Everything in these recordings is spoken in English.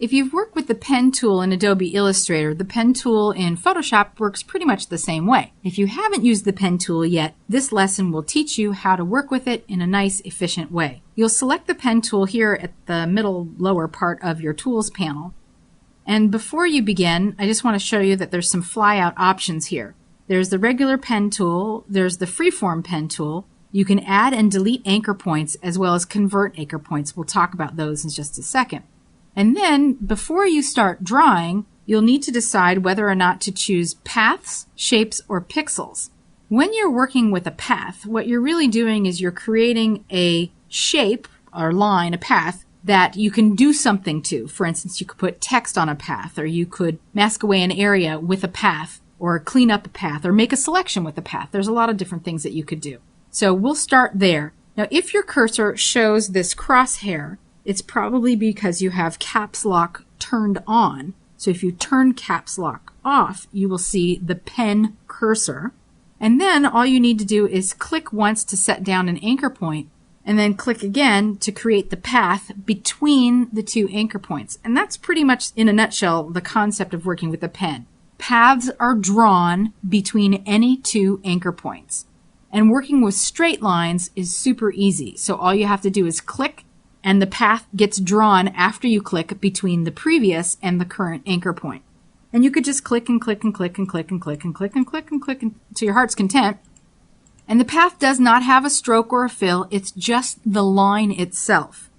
If you've worked with the pen tool in Adobe Illustrator, the pen tool in Photoshop works pretty much the same way. If you haven't used the pen tool yet, this lesson will teach you how to work with it in a nice, efficient way. You'll select the pen tool here at the middle lower part of your tools panel. And before you begin, I just want to show you that there's some flyout options here. There's the regular pen tool, there's the freeform pen tool. You can add and delete anchor points as well as convert anchor points. We'll talk about those in just a second. And then, before you start drawing, you'll need to decide whether or not to choose paths, shapes, or pixels. When you're working with a path, what you're really doing is you're creating a shape or line, a path, that you can do something to. For instance, you could put text on a path, or you could mask away an area with a path, or clean up a path, or make a selection with a path. There's a lot of different things that you could do. So we'll start there. Now, if your cursor shows this crosshair, it's probably because you have caps lock turned on. So if you turn caps lock off, you will see the pen cursor. And then all you need to do is click once to set down an anchor point, and then click again to create the path between the two anchor points. And that's pretty much, in a nutshell, the concept of working with a pen. Paths are drawn between any two anchor points. And working with straight lines is super easy. So all you have to do is click, and the path gets drawn after you click between the previous and the current anchor point. And you could just click and click and click and click and click and click and click and click to your heart's content. And the path does not have a stroke or a fill. It's just the line itself.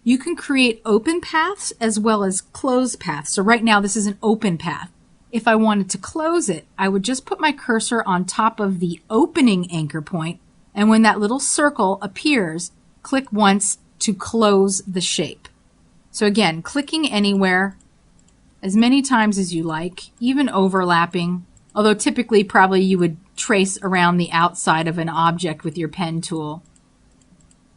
You can create open paths as well as closed paths. So right now this is an open path. If I wanted to close it, I would just put my cursor on top of the opening anchor point, and when that little circle appears, click once to close the shape. So again, clicking anywhere as many times as you like, even overlapping, although typically probably you would trace around the outside of an object with your pen tool.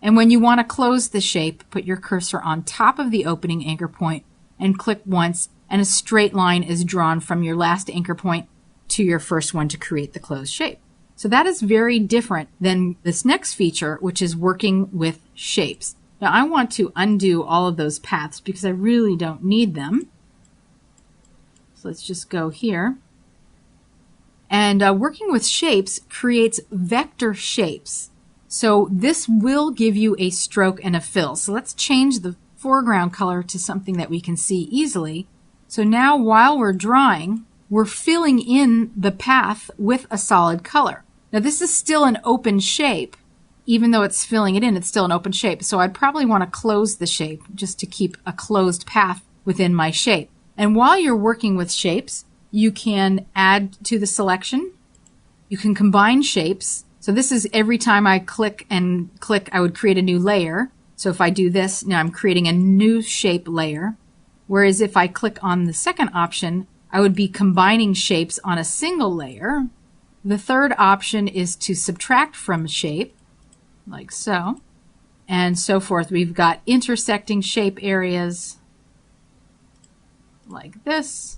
And when you want to close the shape, put your cursor on top of the opening anchor point and click once, and a straight line is drawn from your last anchor point to your first one to create the closed shape. So that is very different than this next feature, which is working with shapes. Now I want to undo all of those paths because I really don't need them. So let's just go here. And working with shapes creates vector shapes. So this will give you a stroke and a fill. So let's change the foreground color to something that we can see easily. So now while we're drawing, we're filling in the path with a solid color. Now this is still an open shape. Even though it's filling it in, it's still an open shape. So I'd probably want to close the shape just to keep a closed path within my shape. And while you're working with shapes, you can add to the selection. You can combine shapes. So this is every time I click and click, I would create a new layer. So if I do this, now I'm creating a new shape layer. Whereas if I click on the second option, I would be combining shapes on a single layer. The third option is to subtract from a shape, like so, and so forth. We've got intersecting shape areas, like this.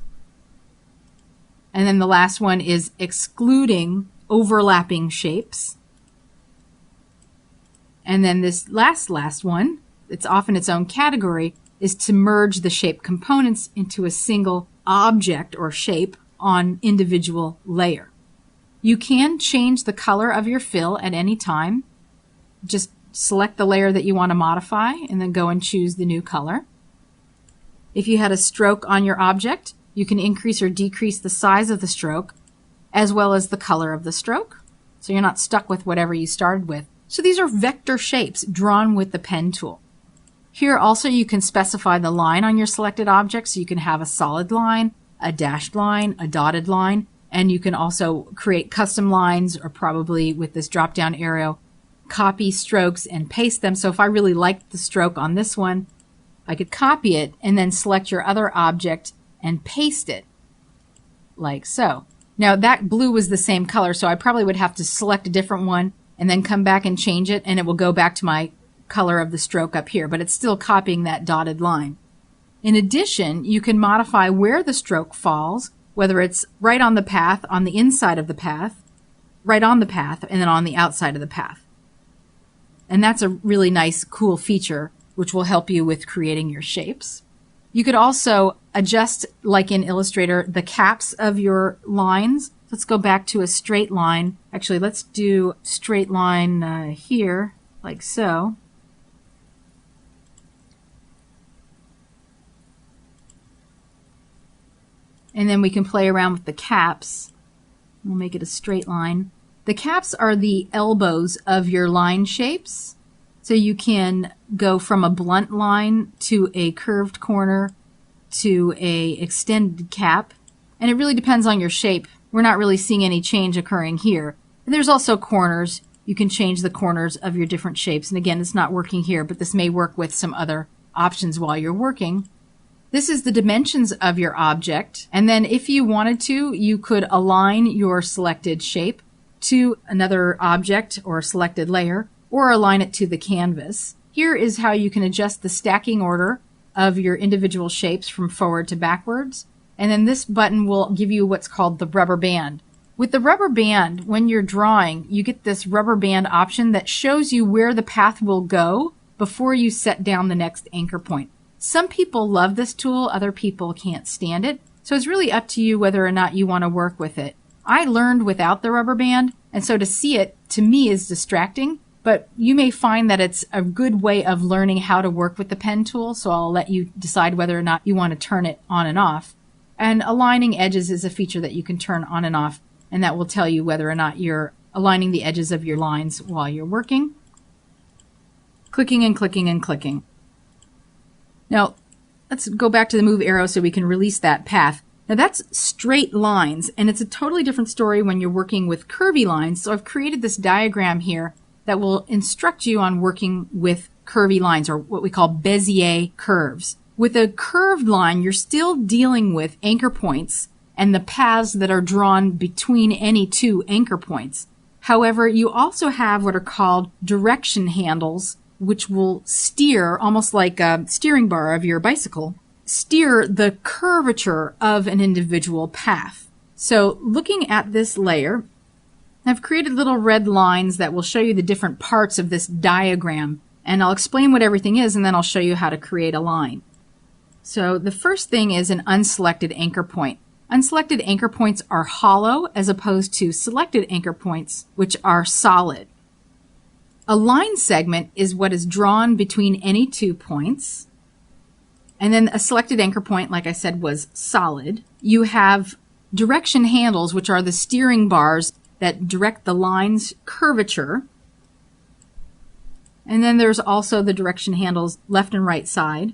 And then the last one is excluding overlapping shapes. And then this last one, it's often its own category, is to merge the shape components into a single object or shape on individual layer. You can change the color of your fill at any time. Just select the layer that you want to modify and then go and choose the new color. If you had a stroke on your object, you can increase or decrease the size of the stroke as well as the color of the stroke. So you're not stuck with whatever you started with. So these are vector shapes drawn with the pen tool. Here also you can specify the line on your selected object, so you can have a solid line, a dashed line, a dotted line, and you can also create custom lines, or probably with this drop down arrow, copy strokes and paste them. So if I really liked the stroke on this one, I could copy it and then select your other object and paste it, like so. Now that blue was the same color, so I probably would have to select a different one and then come back and change it, and it will go back to my color of the stroke up here, but it's still copying that dotted line. In addition, you can modify where the stroke falls, whether it's right on the path, on the inside of the path, right on the path, and then on the outside of the path. And that's a really nice, cool feature which will help you with creating your shapes. You could also adjust, like in Illustrator, the caps of your lines. Let's go back to a straight line. Actually, let's do straight line here, like so. And then we can play around with the caps. We'll make it a straight line. The caps are the elbows of your line shapes. So you can go from a blunt line to a curved corner to a extended cap. And it really depends on your shape. We're not really seeing any change occurring here. And there's also corners. You can change the corners of your different shapes. And again, it's not working here, but this may work with some other options while you're working. This is the dimensions of your object. And then if you wanted to, you could align your selected shape to another object or selected layer, or align it to the canvas. Here is how you can adjust the stacking order of your individual shapes from forward to backwards. And then this button will give you what's called the rubber band. With the rubber band, when you're drawing, you get this rubber band option that shows you where the path will go before you set down the next anchor point. Some people love this tool, other people can't stand it. So it's really up to you whether or not you want to work with it. I learned without the rubber band, and so to see it, to me, is distracting. But you may find that it's a good way of learning how to work with the pen tool, so I'll let you decide whether or not you want to turn it on and off. And aligning edges is a feature that you can turn on and off, and that will tell you whether or not you're aligning the edges of your lines while you're working. Clicking and clicking and clicking. Now, let's go back to the move arrow so we can release that path. Now that's straight lines, and it's a totally different story when you're working with curvy lines. So I've created this diagram here that will instruct you on working with curvy lines, or what we call Bezier curves. With a curved line, you're still dealing with anchor points and the paths that are drawn between any two anchor points. However, you also have what are called direction handles, which will steer, almost like a steering bar of your bicycle, steer the curvature of an individual path. So looking at this layer, I've created little red lines that will show you the different parts of this diagram, and I'll explain what everything is, and then I'll show you how to create a line. So the first thing is an unselected anchor point. Unselected anchor points are hollow as opposed to selected anchor points, which are solid. A line segment is what is drawn between any 2 points. And then a selected anchor point, like I said, was solid. You have direction handles, which are the steering bars that direct the line's curvature. And then there's also the direction handles left and right side.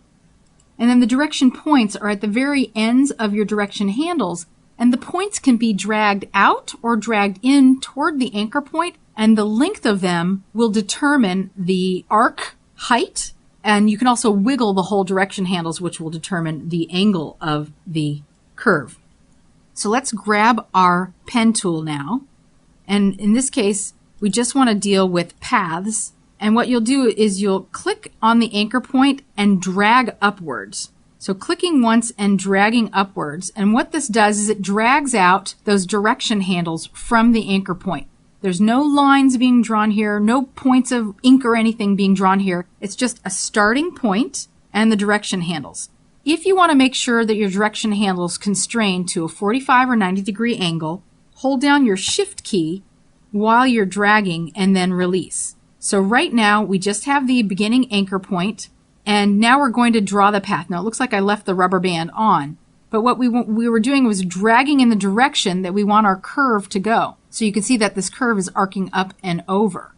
And then the direction points are at the very ends of your direction handles, and the points can be dragged out or dragged in toward the anchor point, and the length of them will determine the arc height, and you can also wiggle the whole direction handles, which will determine the angle of the curve. So let's grab our pen tool now, and in this case we just want to deal with paths. And what you'll do is you'll click on the anchor point and drag upwards. So clicking once and dragging upwards. And what this does is it drags out those direction handles from the anchor point. There's no lines being drawn here, no points of ink or anything being drawn here. It's just a starting point and the direction handles. If you want to make sure that your direction handles constrain to a 45 or 90 degree angle, hold down your Shift key while you're dragging and then release. So right now we just have the beginning anchor point, and now we're going to draw the path. Now it looks like I left the rubber band on, but what we were doing was dragging in the direction that we want our curve to go. So you can see that this curve is arcing up and over.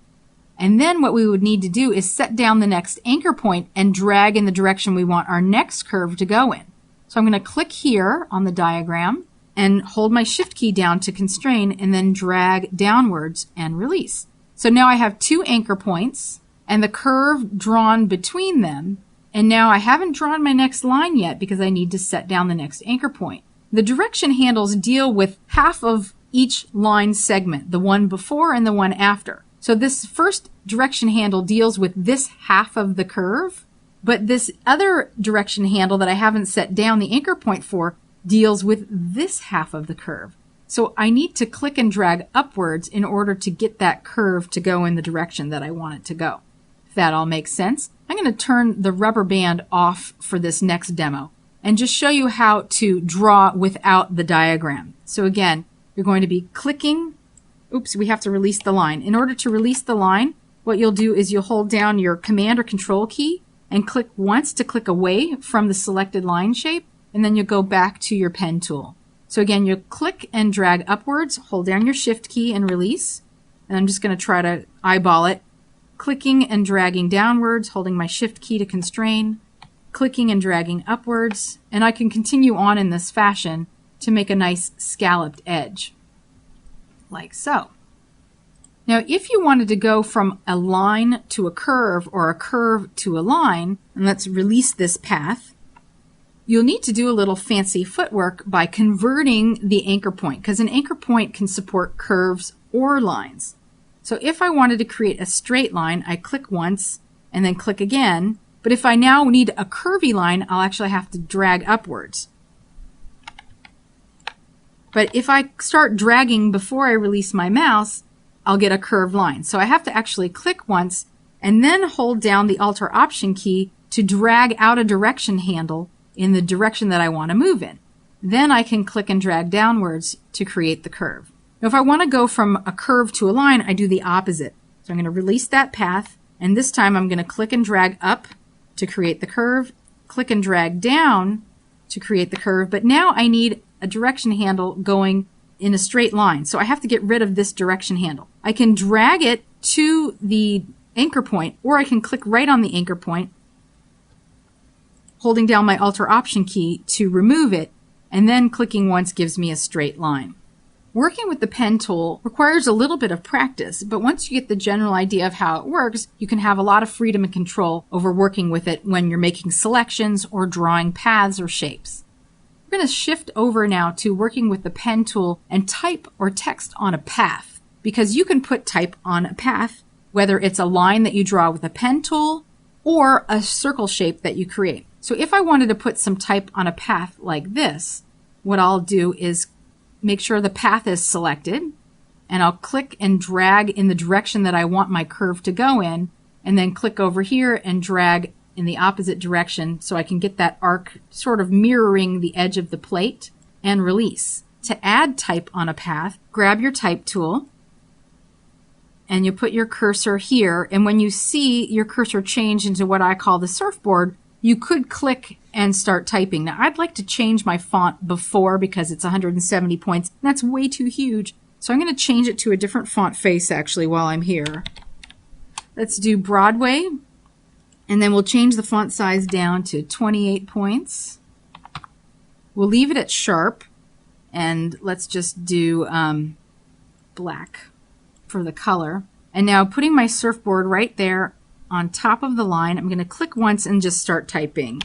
And then what we would need to do is set down the next anchor point and drag in the direction we want our next curve to go in. So I'm going to click here on the diagram and hold my Shift key down to constrain, and then drag downwards and release. So now I have 2 anchor points and the curve drawn between them, and now I haven't drawn my next line yet because I need to set down the next anchor point. The direction handles deal with half of each line segment, the one before and the one after. So this first direction handle deals with this half of the curve, but this other direction handle that I haven't set down the anchor point for deals with this half of the curve. So I need to click and drag upwards in order to get that curve to go in the direction that I want it to go. If that all makes sense. I'm going to turn the rubber band off for this next demo. and just show you how to draw without the diagram. So again, you're going to be clicking. Oops, we have to release the line. In order to release the line, what you'll do is you'll hold down your Command or Control key and click once to click away from the selected line shape, and then you'll go back to your pen tool. So again, you'll click and drag upwards, hold down your Shift key and release. And I'm just going to try to eyeball it. Clicking and dragging downwards, holding my Shift key to constrain, clicking and dragging upwards, and I can continue on in this fashion to make a nice scalloped edge, like so. Now, if you wanted to go from a line to a curve or a curve to a line, and let's release this path, you'll need to do a little fancy footwork by converting the anchor point, because an anchor point can support curves or lines. So if I wanted to create a straight line, I click once and then click again. But if I now need a curvy line, I'll actually have to drag upwards. But if I start dragging before I release my mouse, I'll get a curved line. So I have to actually click once and then hold down the Alt or Option key to drag out a direction handle in the direction that I want to move in. Then I can click and drag downwards to create the curve. Now, if I want to go from a curve to a line, I do the opposite. So I'm going to release that path, and this time I'm going to click and drag up to create the curve, click and drag down to create the curve, but now I need a direction handle going in a straight line. So I have to get rid of this direction handle. I can drag it to the anchor point, or I can click right on the anchor point, holding down my Alt or Option key to remove it, and then clicking once gives me a straight line. Working with the pen tool requires a little bit of practice, but once you get the general idea of how it works, you can have a lot of freedom and control over working with it when you're making selections or drawing paths or shapes. We're going to shift over now to working with the pen tool and type or text on a path, because you can put type on a path, whether it's a line that you draw with a pen tool or a circle shape that you create. So if I wanted to put some type on a path like this, what I'll do is make sure the path is selected, and I'll click and drag in the direction that I want my curve to go in, and then click over here and drag in the opposite direction so I can get that arc sort of mirroring the edge of the plate, and release. To add type on a path, grab your type tool and you put your cursor here, and when you see your cursor change into what I call the surfboard, you could click and start typing. Now, I'd like to change my font before because it's 170 points. That's way too huge. So I'm going to change it to a different font face actually while I'm here. Let's do Broadway, and then we'll change the font size down to 28 points. We'll leave it at sharp, and let's just do black for the color. And now putting my surfboard right there on top of the line, I'm going to click once and just start typing.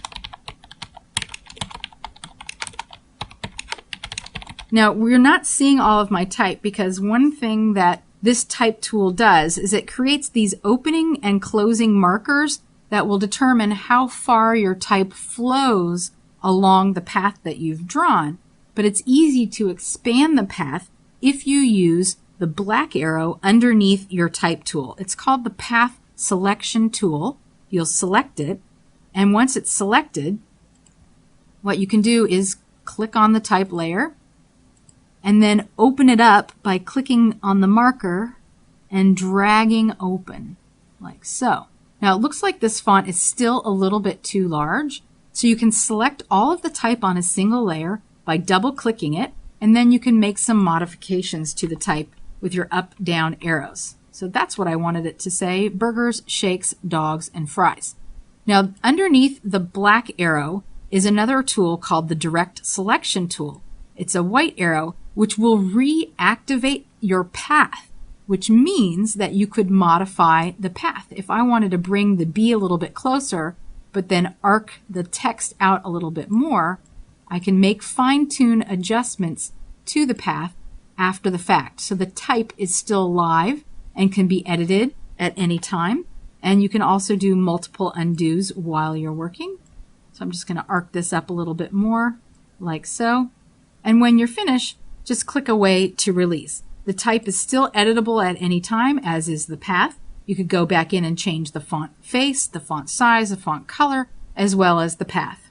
Now, we're not seeing all of my type because one thing that this type tool does is it creates these opening and closing markers that will determine how far your type flows along the path that you've drawn. But it's easy to expand the path if you use the black arrow underneath your type tool. It's called the Path Selection tool. You'll select it, and once it's selected, what you can do is click on the type layer and then open it up by clicking on the marker and dragging open, like so. Now it looks like this font is still a little bit too large, so you can select all of the type on a single layer by double-clicking it, and then you can make some modifications to the type with your up-down arrows. So that's what I wanted it to say: burgers, shakes, dogs, and fries. Now underneath the black arrow is another tool called the Direct Selection tool. It's a white arrow which will reactivate your path, which means that you could modify the path. If I wanted to bring the B a little bit closer, but then arc the text out a little bit more, I can make fine-tune adjustments to the path after the fact. So the type is still live and can be edited at any time. And you can also do multiple undos while you're working. So I'm just going to arc this up a little bit more, like so. And when you're finished, just click away to release. The type is still editable at any time, as is the path. You could go back in and change the font face, the font size, the font color, as well as the path.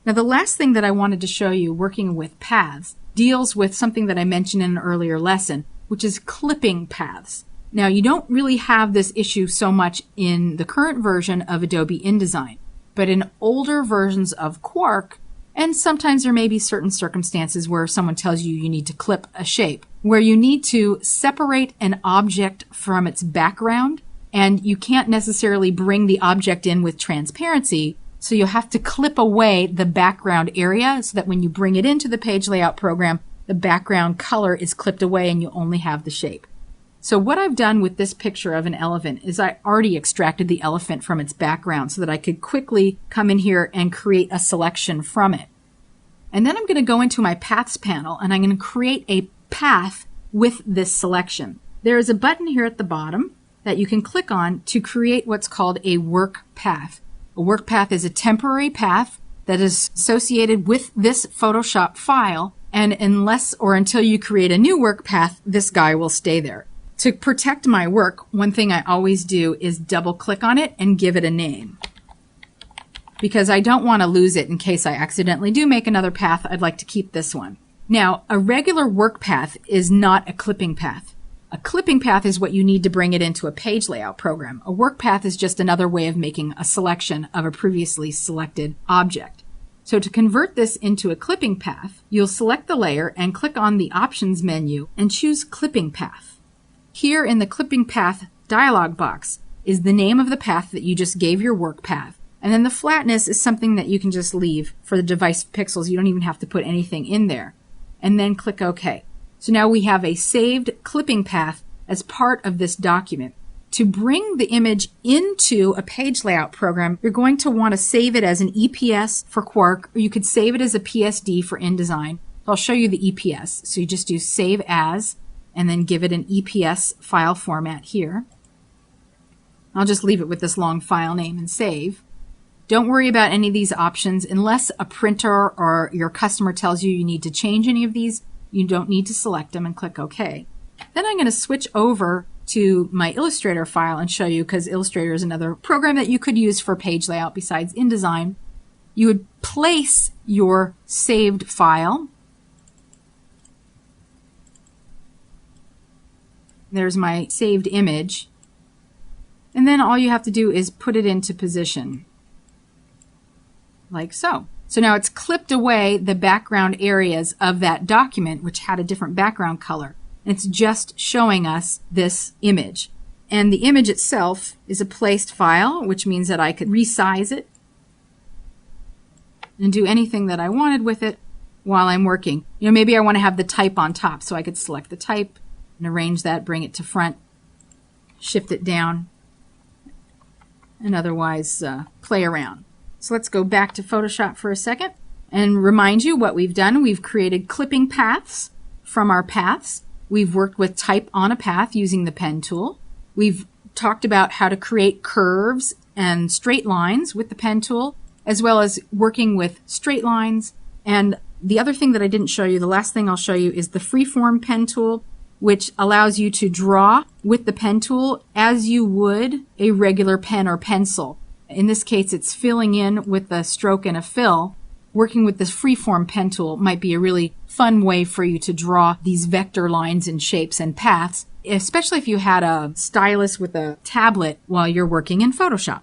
Now, the last thing that I wanted to show you working with paths deals with something that I mentioned in an earlier lesson, which is clipping paths. Now, you don't really have this issue so much in the current version of Adobe InDesign, but in older versions of Quark, and sometimes there may be certain circumstances where someone tells you you need to clip a shape, where you need to separate an object from its background, and you can't necessarily bring the object in with transparency, so you'll have to clip away the background area so that when you bring it into the page layout program, the background color is clipped away and you only have the shape. So what I've done with this picture of an elephant is I already extracted the elephant from its background so that I could quickly come in here and create a selection from it. And then I'm going to go into my Paths panel and I'm going to create a path with this selection. There is a button here at the bottom that you can click on to create what's called a work path. A work path is a temporary path that is associated with this Photoshop file, and unless or until you create a new work path, this guy will stay there. To protect my work, one thing I always do is double click on it and give it a name, because I don't want to lose it in case I accidentally do make another path. I'd like to keep this one. Now, a regular work path is not a clipping path. A clipping path is what you need to bring it into a page layout program. A work path is just another way of making a selection of a previously selected object. So to convert this into a clipping path, you'll select the layer and click on the Options menu and choose Clipping Path. Here in the Clipping Path dialog box is the name of the path that you just gave your work path. And then the flatness is something that you can just leave for the device pixels. You don't even have to put anything in there. And then click OK. So now we have a saved clipping path as part of this document. To bring the image into a page layout program, you're going to want to save it as an EPS for Quark, or you could save it as a PSD for InDesign. I'll show you the EPS. So you just do Save As, and then give it an EPS file format here. I'll just leave it with this long file name and save. Don't worry about any of these options unless a printer or your customer tells you you need to change any of these. You don't need to select them and click OK. Then I'm going to switch over to my Illustrator file and show you, because Illustrator is another program that you could use for page layout besides InDesign. You would place your saved file. There's my saved image. And then all you have to do is put it into position, like so. So now it's clipped away the background areas of that document, which had a different background color. And it's just showing us this image. And the image itself is a placed file, which means that I could resize it and do anything that I wanted with it while I'm working. You know, maybe I want to have the type on top, so I could select the type and arrange that, bring it to front, shift it down, and otherwise play around. So let's go back to Photoshop for a second and remind you what we've done. We've created clipping paths from our paths. We've worked with type on a path using the pen tool. We've talked about how to create curves and straight lines with the pen tool, as well as working with straight lines. And the other thing that I didn't show you, the last thing I'll show you, is the freeform pen tool, which allows you to draw with the pen tool as you would a regular pen or pencil. In this case, it's filling in with a stroke and a fill. Working with this freeform pen tool might be a really fun way for you to draw these vector lines and shapes and paths, especially if you had a stylus with a tablet while you're working in Photoshop.